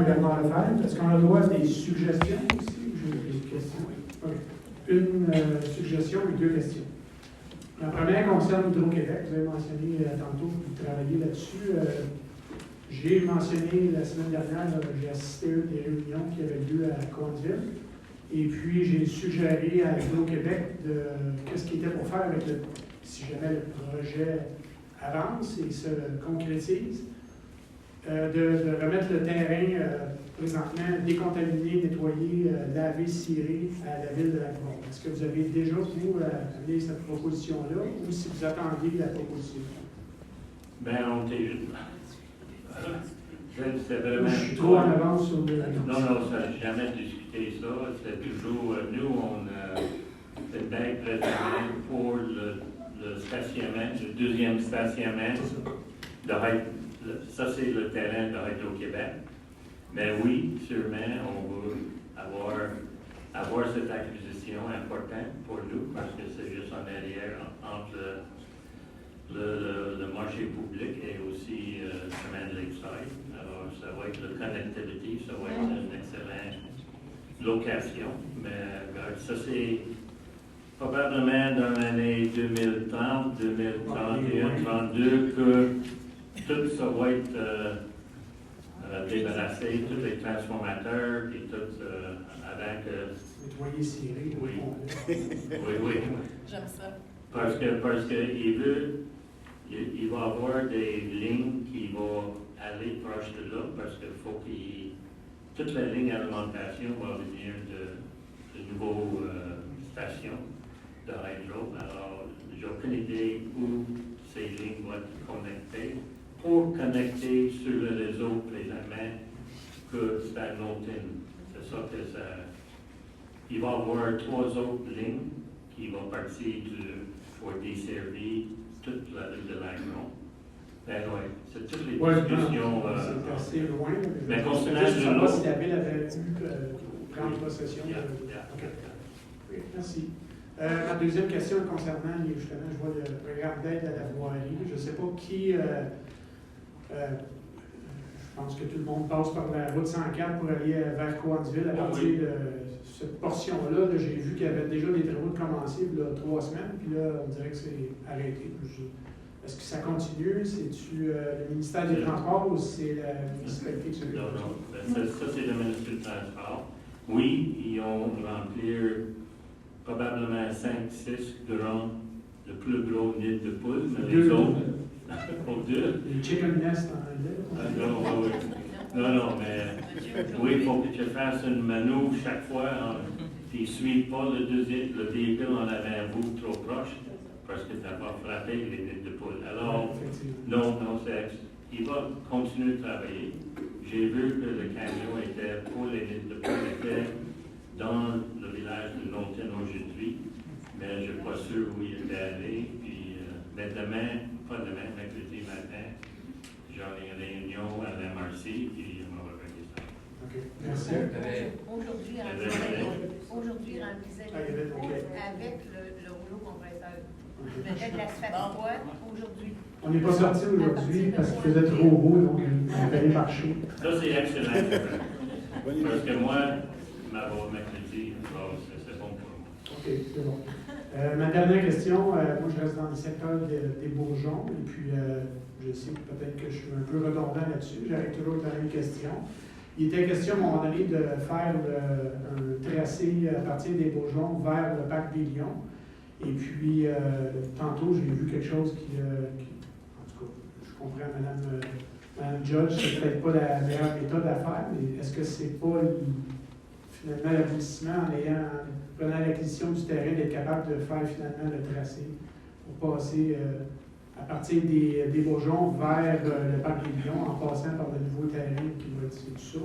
Bernard Lefebvre. Est-ce qu'on a le droit à des suggestions aussi? J'ai des questions. Okay. Une suggestion et deux questions. La première concerne Hydro-Québec. Vous avez mentionné tantôt que vous travaillez là-dessus. J'ai mentionné la semaine dernière, j'ai assisté à une des réunions qui avait lieu à Coinville. Et puis, j'ai suggéré à Hydro-Québec de qu'est-ce qu'il était pour faire avec si jamais le projet avance et se concrétise, de remettre le terrain présentement décontaminé, nettoyé, lavé, ciré à la ville de Lac-Mort. Est-ce que vous avez déjà, vous, amené cette proposition-là ou si vous attendiez la proposition? Bien, on t'est juste. C'est vraiment. Je suis trop en avance sur le. Non, ça n'a jamais discuté ça. C'est toujours. Nous, on c'est bien présentement pour le stationnement, le deuxième stationnement. Ça, c'est le terrain de Hydro-Québec. Mais oui, sûrement, on veut avoir cette acquisition importante pour nous parce que c'est juste en arrière entre le marché public et aussi chemin de Lakeside. Alors, ça va être le connectivity, ça va être une excellente location. Mais ça, c'est probablement dans l'année 2030, 2031, 2032 que tout ça va être débarrassé, tous les transformateurs, et tout avant que. Nettoyer, ciré. Oui. J'aime ça. Parce que il va avoir des lignes qui vont aller proche de là, parce qu'il faut toute la ligne alimentation va venir de nouveaux stations de hydro. Alors, j'ai aucune idée où ces lignes vont être connectées. Pour connecter sur le réseau présentement que c'est à Norton. C'est ça que ça. Il va y avoir 3 autres lignes qui vont partir pour desservir toute la ville de Lac-Mort. Ben oui, c'est toutes les discussions. C'est assez loin. Mais concernant je ne sais pas si la ville avait pu prendre possession. Okay. Oui, merci. Ma deuxième question concernant, justement, je vois le programme d'aide à la voirie. Je ne sais pas qui. Je pense que tout le monde passe par la route 104 pour aller vers Coansville à partir de cette portion-là. J'ai vu qu'il y avait déjà des travaux de commencer il y a 3 semaines, puis là, on dirait que c'est arrêté. Est-ce que ça continue? C'est-tu le ministère des Transports ou c'est la municipalité qui Non. Ça, c'est le ministère du Transport. Oui, ils ont rempli probablement 5-6 grands, le plus gros nid de poule, mais les autres. Pour deux. Les chicken nest en anglais. Non, mais oui, il faut que tu fasses une manœuvre chaque fois. Tu ne suis pas le véhicule en avant-vous trop proche parce que tu n'as pas frappé les nids de poule. Alors, non, il va continuer de travailler. J'ai vu que le camion était pour les nids de poule, était dans le village de Norton aujourd'hui, mais je ne suis pas sûr où il était allé. Puis, mais pas demain, mercredi matin, j'en ai une réunion à l'MRC, puis on va régler ça. OK, merci. Aujourd'hui, il remplissait les pots avec le rouleau compresseur. Je mettais de l'asphalte froide aujourd'hui. On n'est pas sorti aujourd'hui parce qu'il faisait trop beau, donc on est allé marcher. Ça, c'est excellent. Parce que moi, mercredi, c'est bon pour moi. OK, c'est bon. Ma dernière question, moi je reste dans le secteur des bourgeons, et puis je sais que peut-être que je suis un peu redondant là-dessus, j'arrive toujours avec la même question. Il était question à un moment donné de faire un tracé à partir des bourgeons vers le parc des Lions. Et puis, tantôt, j'ai vu quelque chose qui en tout cas, je comprends, Mme Judge, c'est peut-être pas la meilleure méthode à faire, mais est-ce que c'est pas finalement l'aboutissement en prenant l'acquisition du terrain, d'être capable de faire finalement le tracé pour passer à partir des bourgeons vers le parc des Lions en passant par le nouveau terrain qui va être tout ça?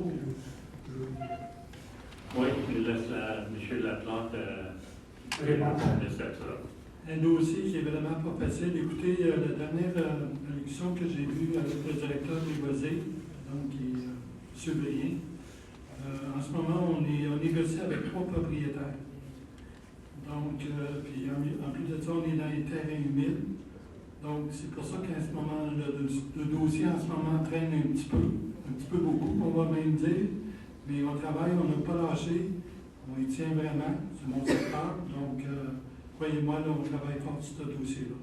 Oui, je laisse M. Laplante répondre de ça. Et nous aussi, c'est vraiment pas facile. Écoutez, la dernière élection que j'ai vue avec le directeur des boisés, donc qui est surveillé, en ce moment, on négocie avec 3 propriétaires. Donc, puis en plus de ça, on est dans les terrains humides. Donc, c'est pour ça qu'à ce moment, le dossier en ce moment traîne un petit peu. un petit peu beaucoup, on va même dire, mais on travaille, on n'a pas lâché, on y tient vraiment, c'est mon secteur, donc croyez-moi, là, on travaille fort sur ce dossier-là.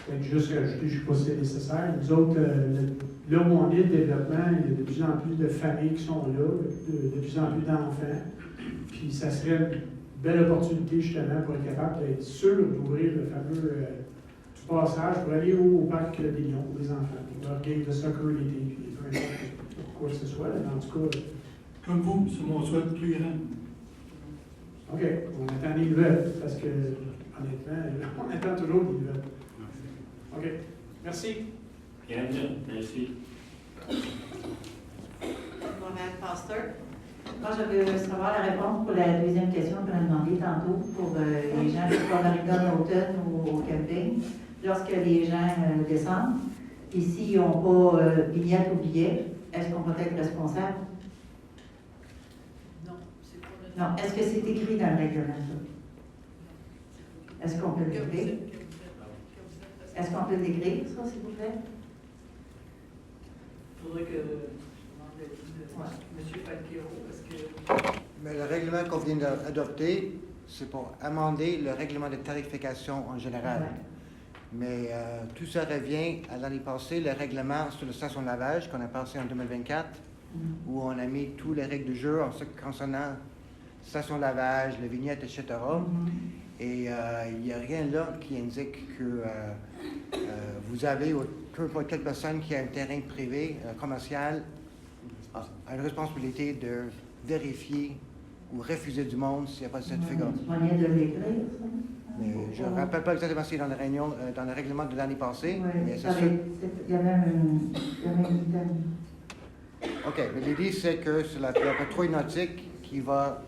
Peut-être juste rajouter, je ne sais pas si c'est nécessaire. Nous autres, là où on est, le développement, il y a de plus en plus de familles qui sont là, de plus en plus d'enfants. Puis ça serait une belle opportunité justement pour être capable d'être sûr d'ouvrir le fameux passage pour aller au parc des Lions pour les enfants, pour leur game de soccer l'été, puis peu importe quoi que ce soit. Là, en tout cas. Comme vous, c'est mon souhait le plus grand. OK, on attend des nouvelles, parce que honnêtement, on attend toujours des nouvelles. OK. Merci. Bien, merci. Mohamed Pasteur. Moi, je veux savoir la réponse pour la deuxième question qu'on a demandé tantôt pour les gens qui sont à Marington ou au camping. Lorsque les gens descendent, et s'ils n'ont pas vignette ou billet, est-ce qu'on peut être responsable? Non, c'est pas notre... Non. Est-ce que c'est écrit dans le règlement, ça? Est-ce qu'on peut le décrire? Est-ce qu'on peut le décrire, ça, s'il vous plaît? Il faudrait que je demande l'avis de M. Falquero, parce que... Mais le règlement qu'on vient d'adopter, c'est pour amender le règlement de tarification en général. Ouais. Mais tout ça revient à l'année passée, le règlement sur le station de lavage qu'on a passé en 2024, où on a mis tous les règles du jeu en ce qui concernant station de lavage, les vignettes, etc. Et il n'y a rien là qui indique que vous avez, peu importe quelle personne qui a un terrain privé, commercial, a une responsabilité de vérifier ou refuser du monde s'il n'y a pas de certificat. Moyen de l'écrire, ça? Mais je ne me rappelle pas exactement si c'est dans le règlement de l'année passée, Oui, mais c'est il sûr. y a même une OK, mais l'idée, c'est que c'est la patrouille nautique qui va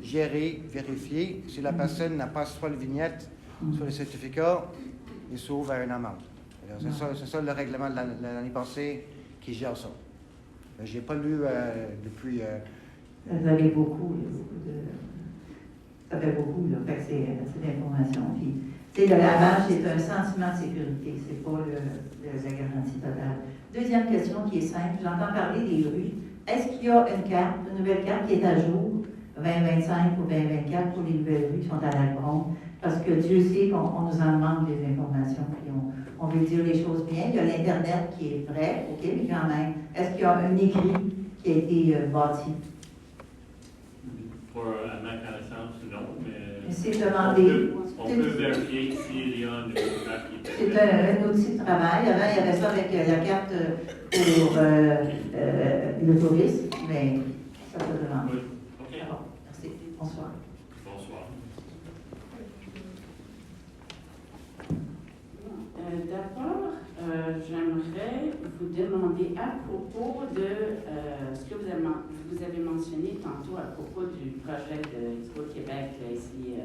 gérer, vérifier. Si la personne n'a pas soit le vignette, soit le certificat, il s'ouvre à une amende. C'est ça le règlement de l'année passée qui gère ça. Je n'ai pas lu depuis... Vous avez beaucoup, ça fait beaucoup, là. Fait que c'est d'informations. Puis, tu sais, le lavage, c'est un sentiment de sécurité, c'est pas la garantie totale. Deuxième question qui est simple, j'entends parler des rues. Est-ce qu'il y a une nouvelle carte qui est à jour, 2025 ou 2024, pour les nouvelles rues qui sont à l'Albron? Parce que Dieu sait qu'on nous en demande des informations, puis on veut dire les choses bien. Il y a l'Internet qui est vrai, OK, mais quand même, est-ce qu'il y a un écrit qui a été bâti? Pour, à ma connaissance, non, mais C'est demandé. on peut vérifier s'il y a une carte qui est C'est un outil de travail. Avant, il y avait ça avec la carte pour le tourisme, mais ça se demande. Oui, OK. Ah bon, merci. Bonsoir. Bonsoir. D'abord, j'aimerais vous demander à propos de ce que vous avez mentionné tantôt à propos du projet de Expo-Québec ici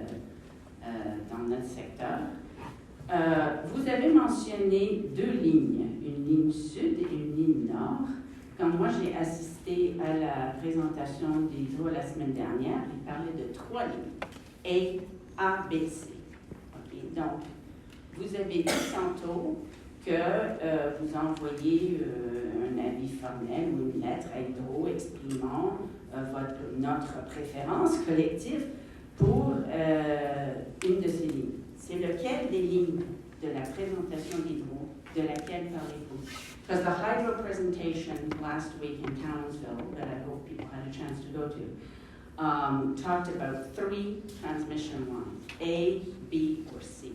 dans notre secteur. Vous avez mentionné deux lignes, une ligne sud et une ligne nord. Quand moi j'ai assisté à la présentation d'Hydro la semaine dernière, il parlait de trois lignes, A, B, C. Okay, donc, vous avez dit tantôt que vous envoyez un avis formel ou une lettre à Hydro exprimant notre préférence collective pour une de ces lignes. C'est lequel des lignes de la présentation d'Hydro de laquelle parlez-vous? Because the Hydro presentation last week in Townsville, that I hope people had a chance to go to, talked about 3 transmission lines, A, B, or C.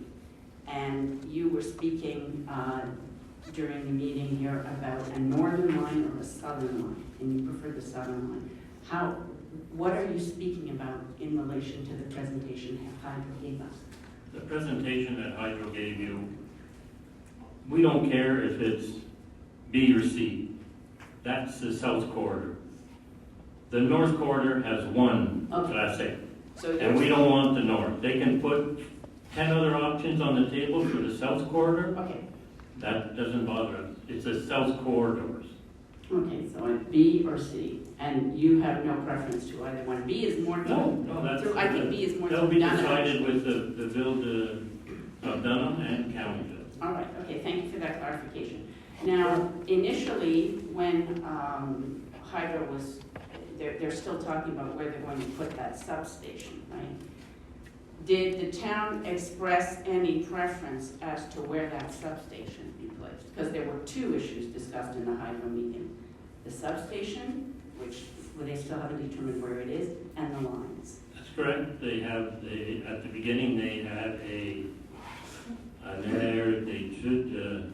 And you were speaking during the meeting here about a northern line or a southern line, and you prefer the southern line. What are you speaking about in relation to the presentation that Hydro gave us? The presentation that Hydro gave you, we don't care if it's B or C. That's the south corridor. The north corridor has one Class A, and we don't want the north. They can put 10 other options on the table for the south corridor. Okay. That doesn't bother us. It's the south corridors. Okay, so it's B or C, and you have no preference to either one. B is more. No, that's. I think B is more. That'll be decided with the Ville of Dunham and Countyville. All right. Okay. Thank you for that clarification. Now, initially, when Hydro was, they're still talking about where they're going to put that substation, right? Did the town express any preference as to where that substation be placed? Because there were two issues discussed in the Hydro meeting. The substation, where they still haven't determined where it is, and the lines. That's correct. At the beginning, they had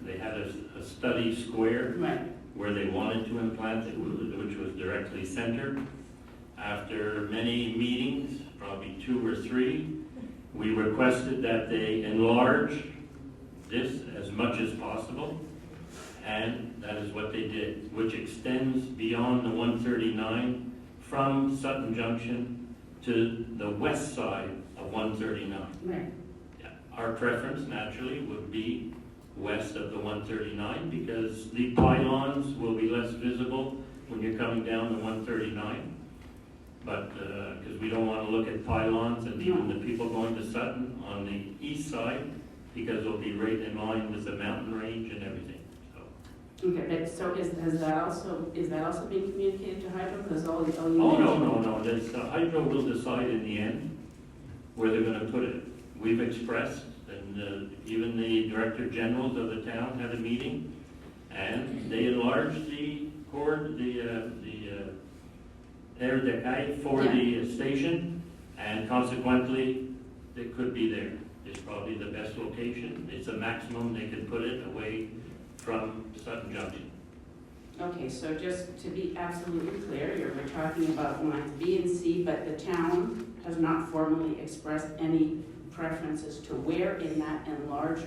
they had a study square Right. where they wanted to implant it, which was directly centered. After many meetings, probably 2 or 3, we requested that they enlarge this as much as possible, and that is what they did, which extends beyond the 139 from Sutton Junction to the west side of 139. Right. Yeah. Our preference, naturally, would be west of the 139 because the pylons will be less visible when you're coming down the 139. But because we don't want to look at pylons and even the people going to Sutton on the east side because they'll be right in line with the mountain range and everything. So. Okay, but so is that also being communicated to Hydro? Because all you Oh, mentioned- no. This, Hydro will decide in the end where they're going to put it. We've expressed, and even the Director Generals of the town had a meeting, and they enlarged the air deck for the station, and consequently, it could be there. It's probably the best location. It's a maximum they could put it away from Sutton Junction. Okay, so just to be absolutely clear, we're talking about lines B and C, but the town has not formally expressed any preferences to where in that enlarged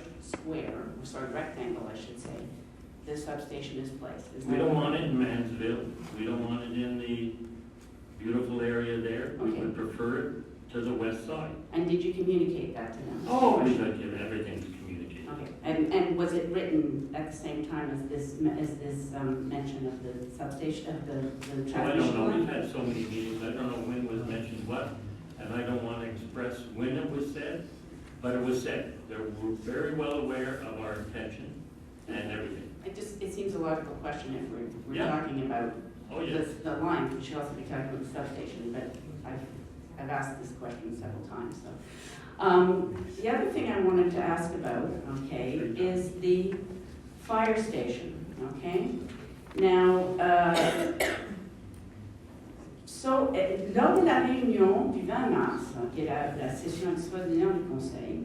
rectangle, I should say, the substation is placed. We don't want it in Mansville. We don't want it in the beautiful area there. We Okay. would prefer it to the west side. And did you communicate that to them? Oh, we got everything to communicate. Okay, and was it written at the same time as this mention of the substation, of the So I transmission don't know, line? we've had so many meetings, I don't know when was mentioned what, and I don't want to express when it was said, but it was said. They were very well aware of our intention and everything. It seems a logical question if we're Yeah. talking about Oh, yes. the line, we should also be talking about the substation, but I've asked this question several times, so. The other thing I wanted to ask about, okay, is the fire station, okay? Now, lors de la réunion du 20 mars, qui est la session extraordinaire du Conseil,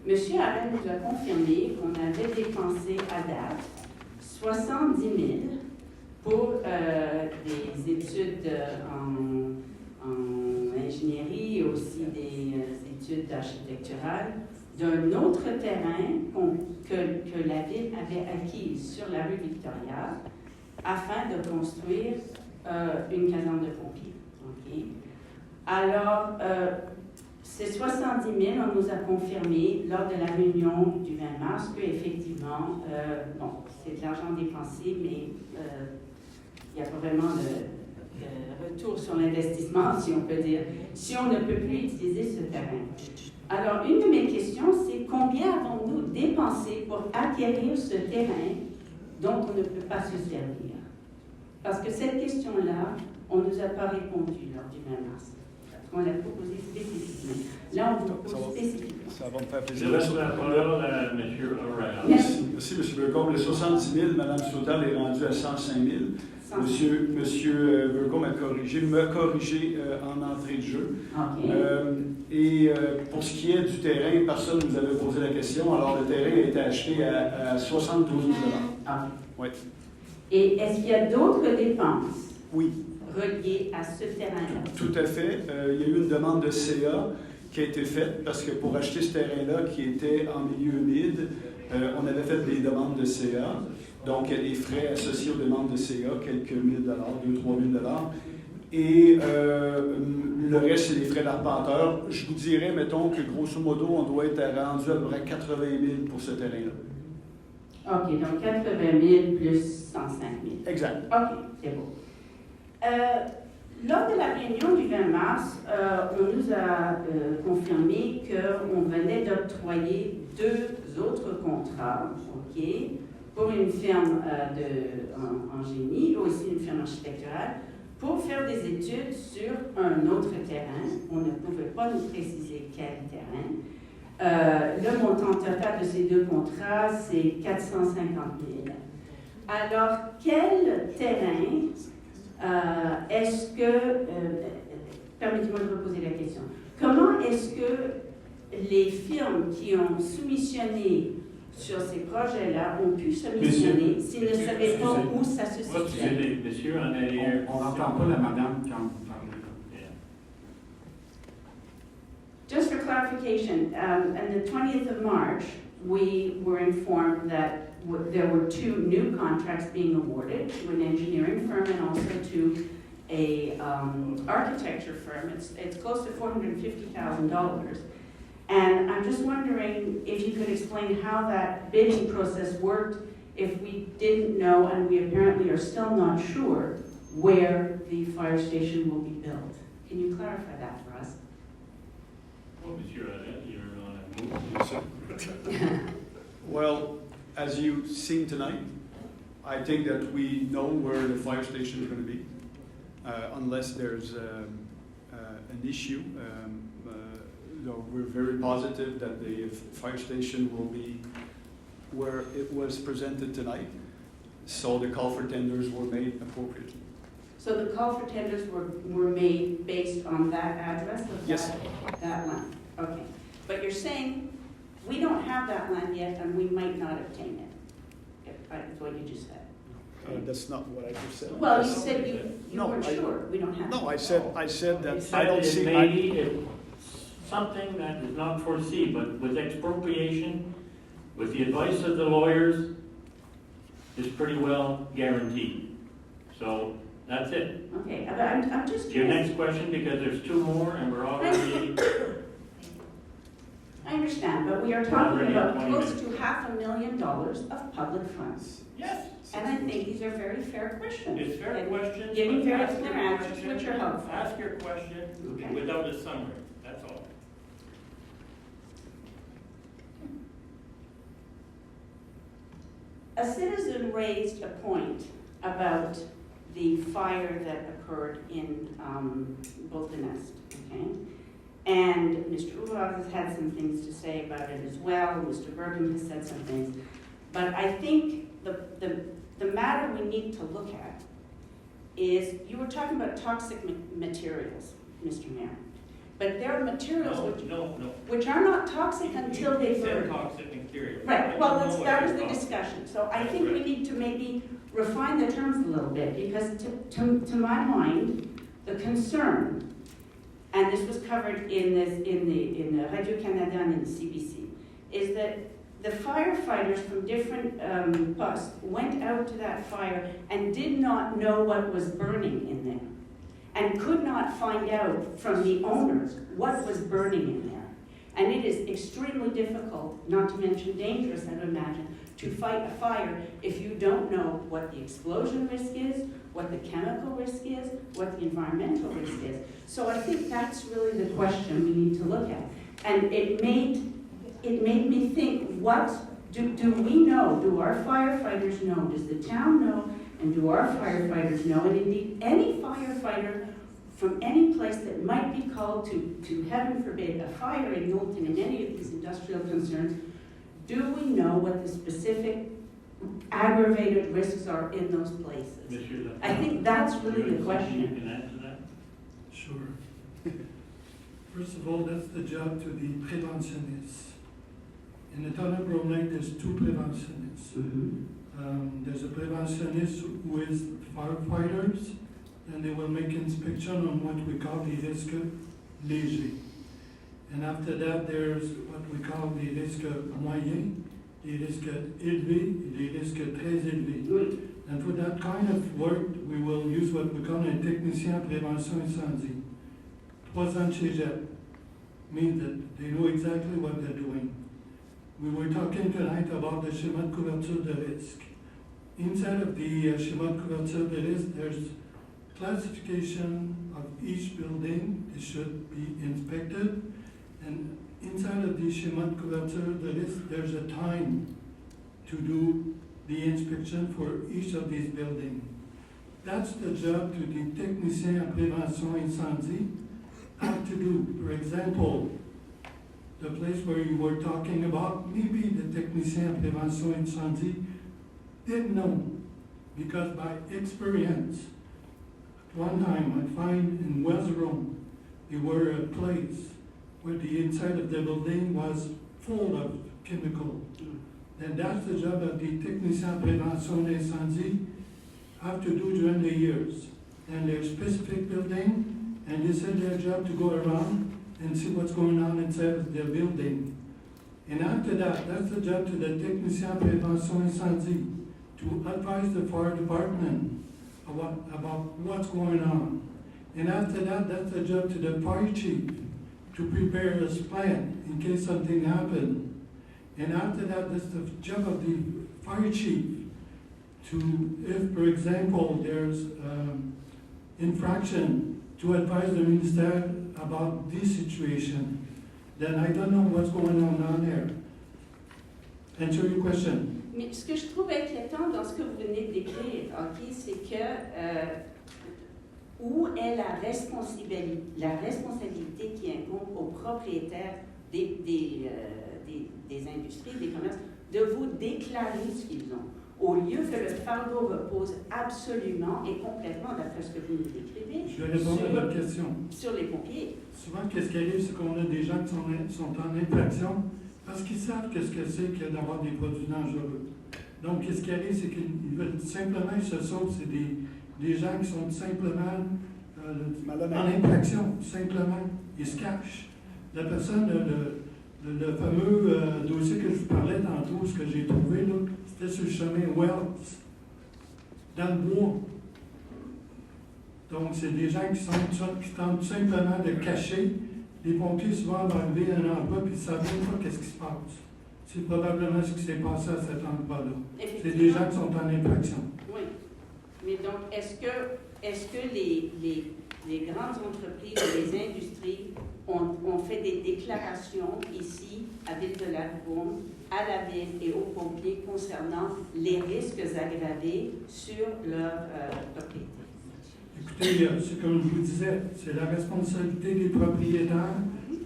M. Arel nous a confirmé qu'on avait dépensé à date 70 000 pour des études en ingénierie et aussi des études architecturales d'un autre terrain que la ville avait acquis sur la rue Victoria afin de construire une caserne de pompiers. Okay. Alors, ces 70 000, on nous a confirmé lors de la réunion du 20 mars qu'effectivement, c'est de l'argent dépensé, mais il n'y a pas vraiment de retour sur l'investissement, si on peut dire, si on ne peut plus utiliser ce terrain. Alors, une de mes questions, c'est combien avons-nous dépensé pour acquérir ce terrain dont on ne peut pas se servir? Parce que cette question-là, on ne nous a pas répondu lors du 20 mars. On l'a proposé spécifiquement. Là, on vous pose spécifiquement. Ça va me faire Je plaisir. laisse la parole à M. O'Reilly. Merci. Merci, M. Burcombe. Les 70 000, Mme Soudal est rendue à 105 000. Monsieur Burcombe m'a corrigé en entrée de jeu. OK. Pour ce qui est du terrain, personne ne nous avait posé la question. Alors, le terrain a été acheté à 72 000 OK. Oui. Et est-ce qu'il y a d'autres dépenses Oui. reliées à ce terrain-là? Tout à fait. Il y a eu une demande de CA qui a été faite parce que pour acheter ce terrain-là qui était en milieu humide, on avait fait des demandes de CA. Donc, il y a des frais associés aux demandes de CA, quelques $1 000, 2 000 $3 000. Et le reste, c'est des frais d'arpenteur. Je vous dirais, mettons, que grosso modo, on doit être rendu à peu près 80 000 pour ce terrain-là. OK, donc 80 000 plus 105 000. Exact. OK, c'est beau. Lors de la réunion du 20 mars, on nous a confirmé qu'on venait d'octroyer 2 autres contrats, OK, pour une firme en génie, aussi une firme architecturale, pour faire des études sur un autre terrain. On ne pouvait pas nous préciser quel terrain. Le montant total de ces deux contrats, c'est 450 000. Alors, quel terrain est-ce que... permettez-moi de reposer la question. Comment est-ce que les firmes qui ont soumissionné sur ces projets-là ont pu soumissionner s'ils ne savaient pas où ça se situait? Monsieur en arrière. On n'entend pas la madame quand vous parlez. Just for clarification, on the 20th of March, we were informed that there were 2 new contracts being awarded to an engineering firm and also to a architecture firm. It's close to $450,000. And I'm just wondering if you could explain how that bidding process worked if we didn't know, and we apparently are still not sure, where the fire station will be built. Can you clarify that for us? Well, Monsieur Arnett, you're on a move. Well, as you've seen tonight, I think that we know where the fire station is going to be, unless there's an issue. We're very positive that the fire station will be where it was presented tonight, so the call for tenders were made appropriately. So the call for tenders were made based on that address of Yes. that land? Okay. But you're saying we don't have that land yet and we might not obtain it. That's what you just said. That's not what I just said. Well, you said you No, weren't sure. We don't have it. No, I said that It I don't see. may be something that is not foreseen, but with expropriation, with the advice of the lawyers, is pretty well guaranteed. So that's it. Okay, but I'm just Your curious. next question, because there's 2 more and we're already, I understand, but we are talking Already about 20 close minutes. to $500,000 of public funds. yes, And I think these are very fair questions. it's fair And questions. Giving but very ask clear your answers, question- which are helpful. Ask your question Okay. without a summary, that's all. A citizen raised a point about the fire that occurred in Bolton Nest, okay? And Mr. Ulrich has had some things to say about it as well. Mr. Bergen has said some things. But I think the matter we need to look at is, you were talking about toxic materials, Mr. Mayor. But there are materials which are not toxic until they You said burn. toxic material. Right, well, I don't know that what was the you're discussion. So I That's think we correct. need to maybe refine the terms a little bit, because to my mind, the concern, and this was covered in the Radio-Canada and in the CBC, is that the firefighters from different posts went out to that fire and did not know what was burning in there, and could not find out from the owners what was burning in there. And it is extremely difficult, not to mention dangerous, I would imagine, to fight a fire if you don't know what the explosion risk is, what the chemical risk is, what the environmental risk is. So I think that's really the question we need to look at. And it made me think, what do we know? Do our firefighters know? Does the town know? And do our firefighters know? And indeed, any firefighter from any place that might be called to heaven forbid, a fire in Knowlton in any of these industrial concerns, do we know what the specific aggravated risks are in those places? Monsieur I think that's really the You question. can answer that? Sure. First of all, that's the job to the preventionists. In the town of Groom Lake, there's 2 preventionists. There's a preventionist who is firefighters, and they will make inspection on what we call the risques légers. And after that, there's what we call the risques moyens, les risques élevés, les risques très élevés. And for that kind of work, we will use what we call un technicien en prévention incendie. 3 ans de cégep means that they know exactly what they're doing. We were talking tonight about the schéma de couverture de risque. Inside of the schéma de couverture de risque, there's classification of each building. It should be inspected. And inside of the schéma de couverture de risque, there's a time to do the inspection for each of these buildings. That's the job to the technicien en prévention incendie have to do. For example, the place where you were talking about, maybe the technicien en prévention incendie didn't know, because by experience, at one time I find in West Rome, there were a place where the inside of the building was full of chemical. And that's the job of the technicien en prévention incendie have to do during the years. And their specific building, and it's their job to go around and see what's going on inside of their building. And after that, that's the job to the technicien en prévention incendie, to advise the fire department about what's going on. And after that, that's the job to the fire chief, to prepare his plan in case something happens. And after that, that's the job of the fire chief to, if, for example, there's infraction, to advise the minister about this situation. Then I don't know what's going on down there. Answer your question. Mais ce que je trouve inquiétant dans ce que vous venez de décrire, okay, c'est que où est la responsabilité qui incombe aux propriétaires des industries, des commerces, de vous déclarer ce qu'ils ont, au lieu que le fardeau repose absolument et complètement, d'après ce que vous nous décrivez, Je vais répondre à votre question. Sur les pompiers. Souvent, qu'est-ce qui arrive, c'est qu'on a des gens qui sont en infraction parce qu'ils savent qu'est-ce que c'est que d'avoir des produits dangereux. Donc, qu'est-ce qui arrive, c'est qu'ils veulent simplement, ils se sauvent, c'est des gens qui sont simplement en infraction, simplement, ils se cachent. La personne, le fameux dossier que je vous parlais tantôt, ce que j'ai trouvé, là, c'était sur le chemin Wells, dans le bois. Donc, c'est des gens qui tentent simplement de cacher. Les pompiers, souvent, vont arriver à un endroit et ils ne savent même pas qu'est-ce qui se passe. C'est probablement ce qui s'est passé à cet endroit-là. C'est des gens qui sont en infraction. Oui. Mais donc, est-ce que les grandes entreprises, les industries ont fait des déclarations ici, à Ville-de-la-Rouergue, à la ville et aux pompiers concernant les risques aggravés sur leur propriété? Écoutez, c'est comme je vous disais, c'est la responsabilité des propriétaires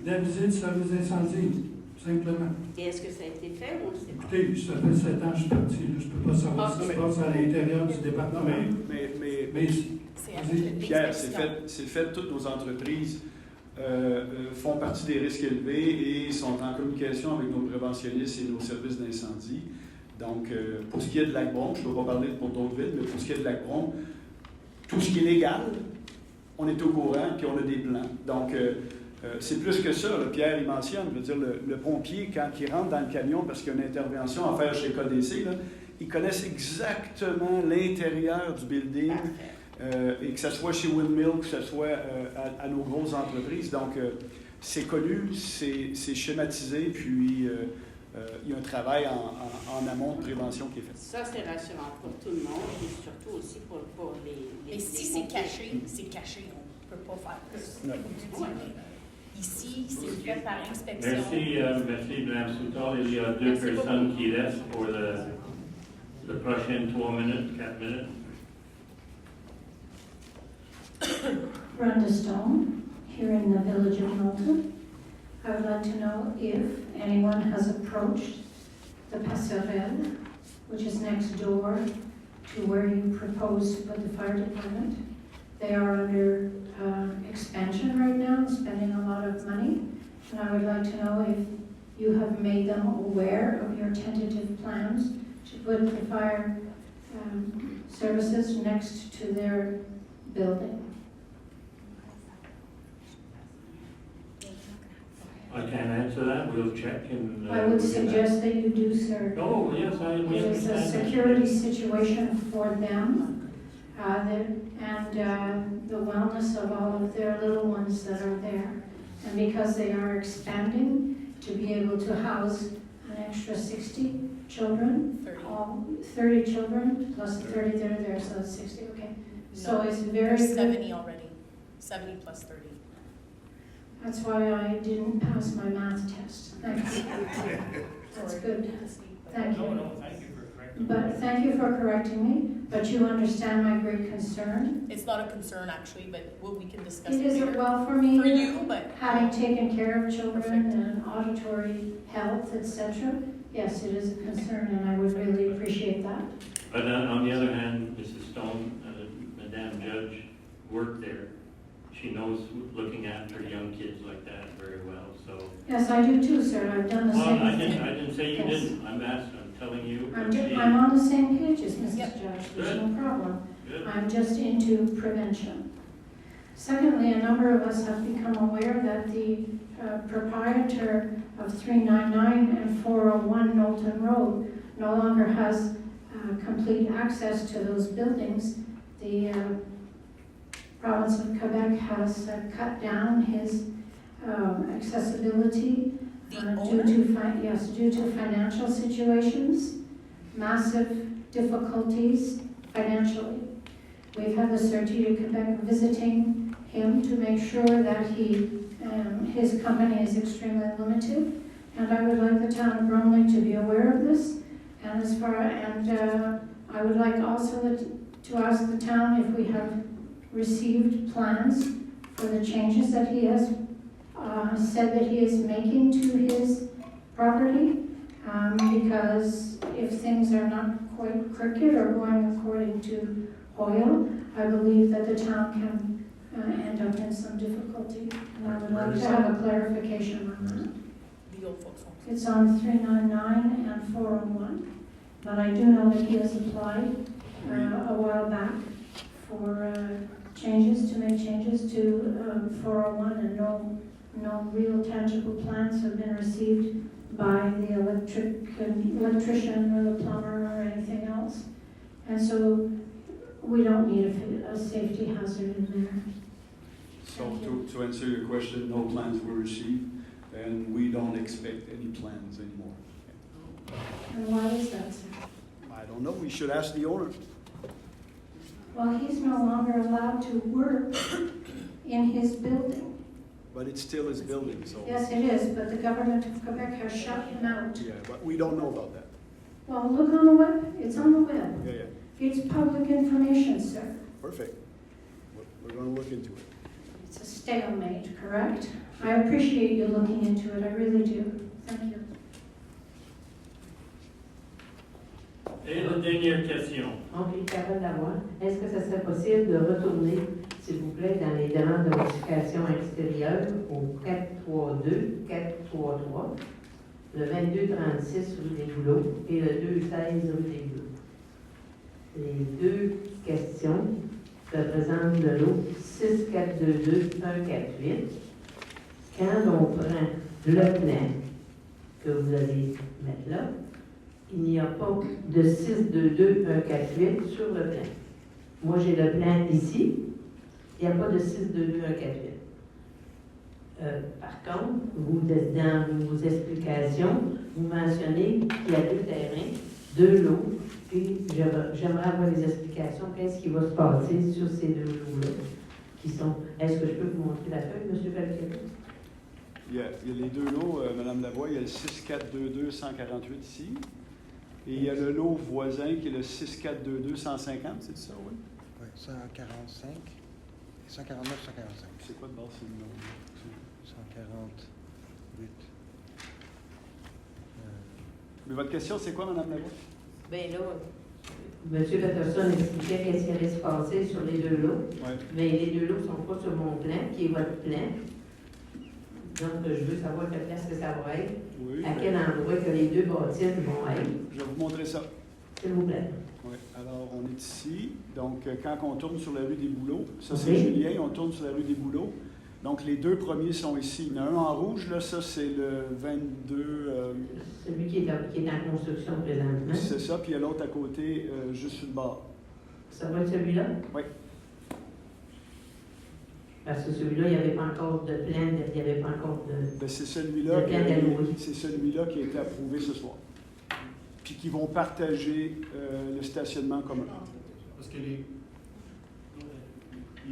d'aviser le service d'incendie, simplement. Et est-ce que ça a été fait ou on ne sait pas? Écoutez, ça fait 7 ans que je suis parti, là, je ne peux pas savoir ce qui se passe à l'intérieur du département. Mais Pierre, c'est fait, toutes nos entreprises font partie des risques élevés et sont en communication avec nos préventionnistes et nos services d'incendie. Donc, pour ce qui est de Lac-Brome, je ne peux pas parler pour d'autres villes, mais pour ce qui est de Lac-Brome, tout ce qui est légal, on est au courant, puis on a des plans. Donc, c'est plus que ça. Là, Pierre, il mentionne, je veux dire, le pompier, quand il rentre dans le camion parce qu'il y a une intervention à faire chez KDC, là, ils connaissent exactement l'intérieur du building, et que ce soit chez Windmill, que ce soit à nos grosses entreprises. Donc, c'est connu, c'est schématisé, puis il y a un travail en amont de prévention qui est fait. Ça, c'est rassurant pour tout le monde et surtout aussi pour les Mais si c'est caché, c'est caché. On ne peut pas faire plus. Ouais. Ici, c'est fait par inspection. Merci, Mme Soutar. Il y a deux personnes qui restent pour le prochain 3 minutes, 4 minutes. Brenda Stone, here in the village of Knowlton. I would like to know if anyone has approached the Passerelle, which is next door to where you propose to put the fire department. They are under expansion right now, spending a lot of money, and I would like to know if you have made them aware of your tentative plans to put the fire services next to their building. I can't answer that. We'll check and. I would suggest that you do, sir. Oh, yes, we It's a understand. security situation for them, and the wellness of all of their little ones that are there. And because they are expanding to be able to house an extra 60 children, 30 children, plus the 30 that are there, so it's 60, okay. So it's very There's good. 70 already. 70 plus 30. That's why I didn't pass my math test. Thank you. That's good. Thank you. No, thank you for correcting. But thank you for correcting me, but you understand my great concern. It's not a concern actually, but we can discuss It it isn't later. well for me. For you, but Having taken care of children Perfect. and auditory health, etc., yes, it is a concern, and I would really appreciate that. But on the other hand, Mrs. Stone, Madame Judge, worked there. She knows looking after young kids like that very well, so. Yes, I do too, sir. I've done the Well, same I thing. didn't say you Yes. didn't. I'm telling you. I'm on the same page as Mrs. Yep. Judge. There's no problem. Good. I'm just into prevention. Secondly, a number of us have become aware that the proprietor of 399 and 401 Knowlton Road no longer has complete access to those buildings. The province of Quebec has cut down his accessibility due to financial situations, massive difficulties financially. We've had the Sûreté de Quebec visiting him to make sure that his company is extremely limited, and I would like the town of Bromley to be aware of this. I would like also to ask the town if we have received plans for the changes that he has said that he is making to his property, because if things are not quite crooked or going according to Hoyle, I believe that the town can end up in some difficulty. And I would like to have a clarification on that. the old folks home. It's on 399 and 401, but I do know that he has applied a while back for to make changes to 401, and no real tangible plans have been received by the electrician or the plumber or anything else. And so we don't need a safety hazard in there. So to answer your question, no plans were received, and we don't expect any plans anymore. And why is that, sir? I don't know, we should ask the owner. Well, he's no longer allowed to work in his building. But it's still his building, so. Yes, it is, but the government of Quebec has shut him out. Yeah, but we don't know about that. Well, look on the web. It's on the web. Yeah, yeah, It's public information, sir. perfect. We're gonna look into it. It's a stalemate, correct? I appreciate you looking into it. I really do. Thank you. Et la dernière question. Ok, Carole Lavoie, est-ce que ce serait possible de retourner, s'il vous plaît, dans les demandes de modification extérieure au 432, 433, le 2236 rue des Bouleaux et le 216 rue des Bouleaux? Les deux questions représentent le lot 6422-148. Quand on prend le plan que vous allez mettre là, il n'y a pas de 622-148 sur le plan. Moi, j'ai le plan ici. Il n'y a pas de 622-148. Par contre, vous, dans vos explications, vous mentionnez qu'il y a deux terrains, deux lots, puis j'aimerais avoir des explications. Qu'est-ce qui va se passer sur ces deux lots-là? Est-ce que je peux vous montrer la feuille, M. Pelletier? Il y a les deux lots, Mme Lavoie, il y a le 6422-148 ici. Et il y a le lot voisin qui est le 6422-150, c'est ça, oui? Oui, 145, 149, 145. C'est quoi de base, c'est le nom? 148. Mais votre question, c'est quoi, Mme Lavoie? Bien là, M. Peterson expliquait qu'est-ce qui allait se passer sur les deux lots. Ouais. Mais les deux lots ne sont pas sur mon plan, qui est votre plan. Donc, je veux savoir quelle place que ça va être, Oui, à quel endroit que les deux bâtisses vont être. je vais vous montrer ça. S'il vous plaît. Oui, alors on est ici. Donc, quand on tourne sur la rue des Bouleaux, ça Ok. c'est Julien, on tourne sur la rue des Bouleaux. Donc, les deux premiers sont ici. Il y en a un en rouge, là, ça c'est le 22. Celui qui est en construction présentement. C'est ça, puis il y a l'autre à côté, juste sur le bord. Ça va être celui-là? Oui. Parce que celui-là, il n'y avait pas encore de plan, il n'y avait pas encore de... Ben, c'est celui-là Le plan d'alloué. qui a été approuvé ce soir. Puis qui vont partager le stationnement commun. Parce que les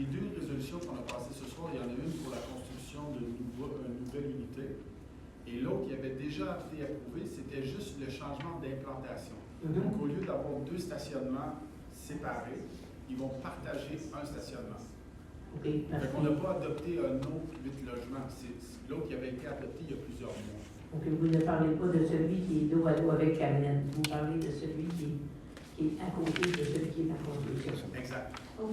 deux résolutions qu'on a passées ce soir, il y en a une pour la construction d'une nouvelle unité. Et l'autre qui avait déjà été approuvée, c'était juste le changement d'implantation. Donc, au lieu d'avoir 2 stationnements séparés, ils vont partager un stationnement. OK, Fait parce qu'on n'a pas adopté un autre 8 logements. C'est l'autre qui avait été adopté il y a plusieurs mois. OK, vous ne parlez pas de celui qui est dos à dos avec Cabinet. Vous parlez de celui qui est à côté de celui qui est en construction. Exact. OK.